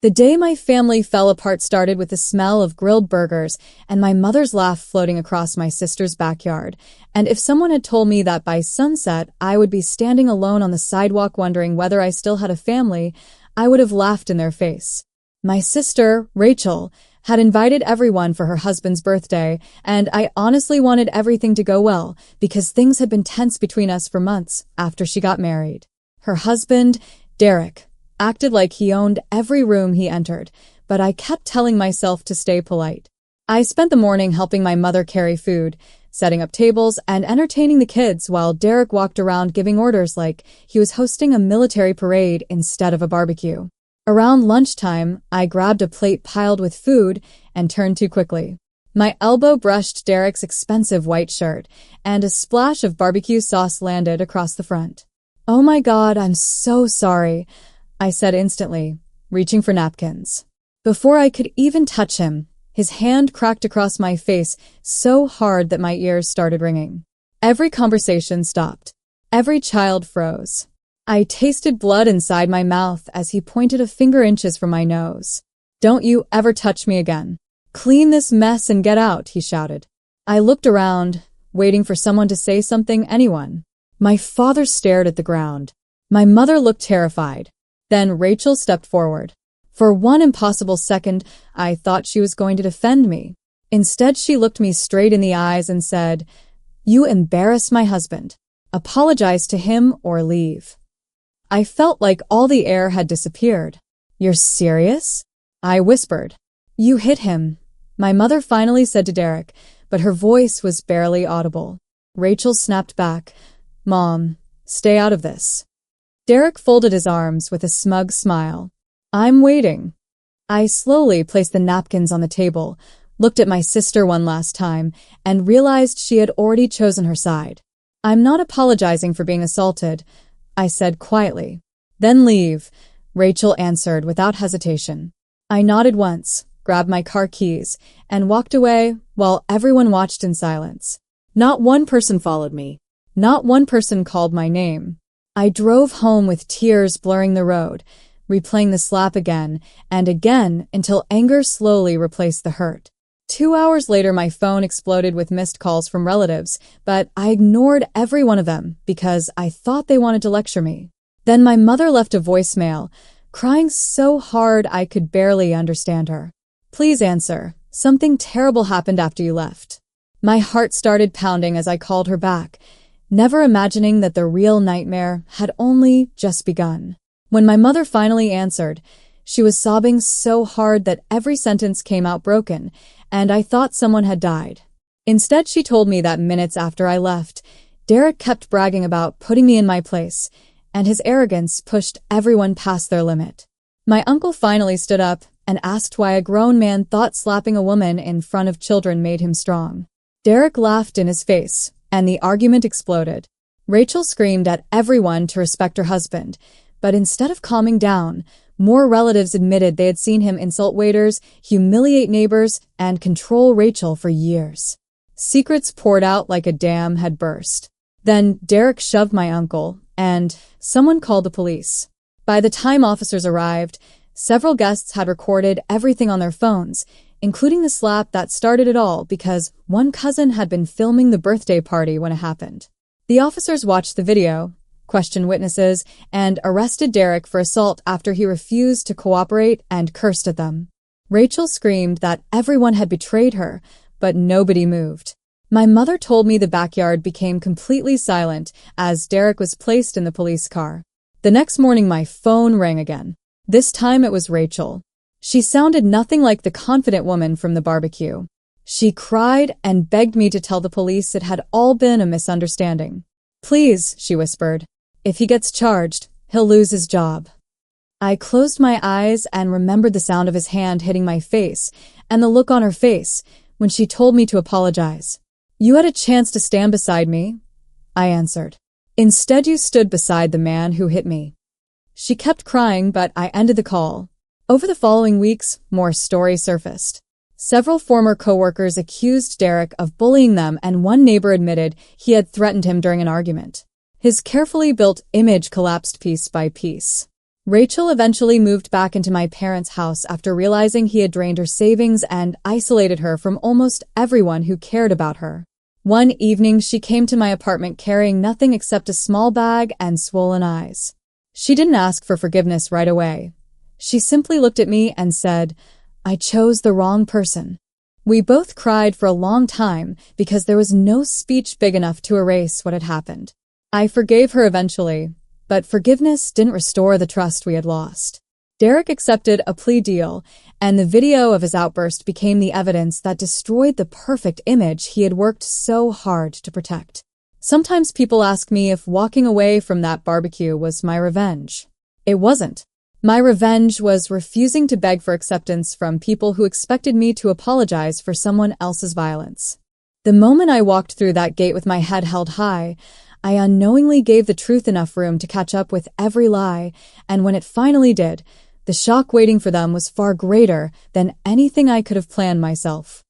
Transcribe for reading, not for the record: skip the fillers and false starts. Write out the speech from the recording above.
The day my family fell apart started with the smell of grilled burgers and my mother's laugh floating across my sister's backyard. And if someone had told me that by sunset I would be standing alone on the sidewalk wondering whether I still had a family, I would have laughed in their face. My sister, Rachel, had invited everyone for her husband's birthday, and I honestly wanted everything to go well because things had been tense between us for months after she got married. Her husband, Derek, acted like he owned every room he entered, but I kept telling myself to stay polite. I spent the morning helping my mother carry food, setting up tables, and entertaining the kids while Derek walked around giving orders like he was hosting a military parade instead of a barbecue. Around lunchtime, I grabbed a plate piled with food and turned too quickly. My elbow brushed Derek's expensive white shirt, and a splash of barbecue sauce landed across the front. "Oh my God, I'm so sorry," I said instantly, reaching for napkins. Before I could even touch him, his hand cracked across my face so hard that my ears started ringing. Every conversation stopped. Every child froze. I tasted blood inside my mouth as he pointed a finger inches from my nose. "Don't you ever touch me again. Clean this mess and get out," he shouted. I looked around, waiting for someone to say something, anyone. My father stared at the ground. My mother looked terrified. Then Rachel stepped forward. For one impossible second, I thought she was going to defend me. Instead, she looked me straight in the eyes and said, "You embarrass my husband. Apologize to him or leave." I felt like all the air had disappeared. "You're serious?" I whispered. "You hit him," my mother finally said to Derek, but her voice was barely audible. Rachel snapped back, "Mom, stay out of this." Derek folded his arms with a smug smile. "I'm waiting." I slowly placed the napkins on the table, looked at my sister one last time, and realized she had already chosen her side. "I'm not apologizing for being assaulted," I said quietly. "Then leave," Rachel answered without hesitation. I nodded once, grabbed my car keys, and walked away while everyone watched in silence. Not one person followed me. Not one person called my name. I drove home with tears blurring the road, replaying the slap again and again until anger slowly replaced the hurt. 2 hours later, my phone exploded with missed calls from relatives, but I ignored every one of them because I thought they wanted to lecture me. Then my mother left a voicemail, crying so hard I could barely understand her. "Please answer. Something terrible happened after you left." My heart started pounding as I called her back, never imagining that the real nightmare had only just begun. When my mother finally answered, she was sobbing so hard that every sentence came out broken, and I thought someone had died. Instead, she told me that minutes after I left, Derek kept bragging about putting me in my place, and his arrogance pushed everyone past their limit. My uncle finally stood up and asked why a grown man thought slapping a woman in front of children made him strong. Derek laughed in his face, and the argument exploded. Rachel screamed at everyone to respect her husband, but instead of calming down, more relatives admitted they had seen him insult waiters, humiliate neighbors, and control Rachel for years. Secrets poured out like a dam had burst. Then Derek shoved my uncle, and someone called the police. By the time officers arrived, several guests had recorded everything on their phones, including the slap that started it all because one cousin had been filming the birthday party when it happened. The officers watched the video, questioned witnesses, and arrested Derek for assault after he refused to cooperate and cursed at them. Rachel screamed that everyone had betrayed her, but nobody moved. My mother told me the backyard became completely silent as Derek was placed in the police car. The next morning, my phone rang again. This time it was Rachel. She sounded nothing like the confident woman from the barbecue. She cried and begged me to tell the police it had all been a misunderstanding. "Please," she whispered. "If he gets charged, he'll lose his job." I closed my eyes and remembered the sound of his hand hitting my face and the look on her face when she told me to apologize. "You had a chance to stand beside me," I answered. "Instead, you stood beside the man who hit me." She kept crying, but I ended the call. Over the following weeks, more stories surfaced. Several former coworkers accused Derek of bullying them, and one neighbor admitted he had threatened him during an argument. His carefully built image collapsed piece by piece. Rachel eventually moved back into my parents' house after realizing he had drained her savings and isolated her from almost everyone who cared about her. One evening, she came to my apartment carrying nothing except a small bag and swollen eyes. She didn't ask for forgiveness right away. She simply looked at me and said, "I chose the wrong person." We both cried for a long time because there was no speech big enough to erase what had happened. I forgave her eventually, but forgiveness didn't restore the trust we had lost. Derek accepted a plea deal, and the video of his outburst became the evidence that destroyed the perfect image he had worked so hard to protect. Sometimes people ask me if walking away from that barbecue was my revenge. It wasn't. My revenge was refusing to beg for acceptance from people who expected me to apologize for someone else's violence. The moment I walked through that gate with my head held high, I unknowingly gave the truth enough room to catch up with every lie, and when it finally did, the shock waiting for them was far greater than anything I could have planned myself.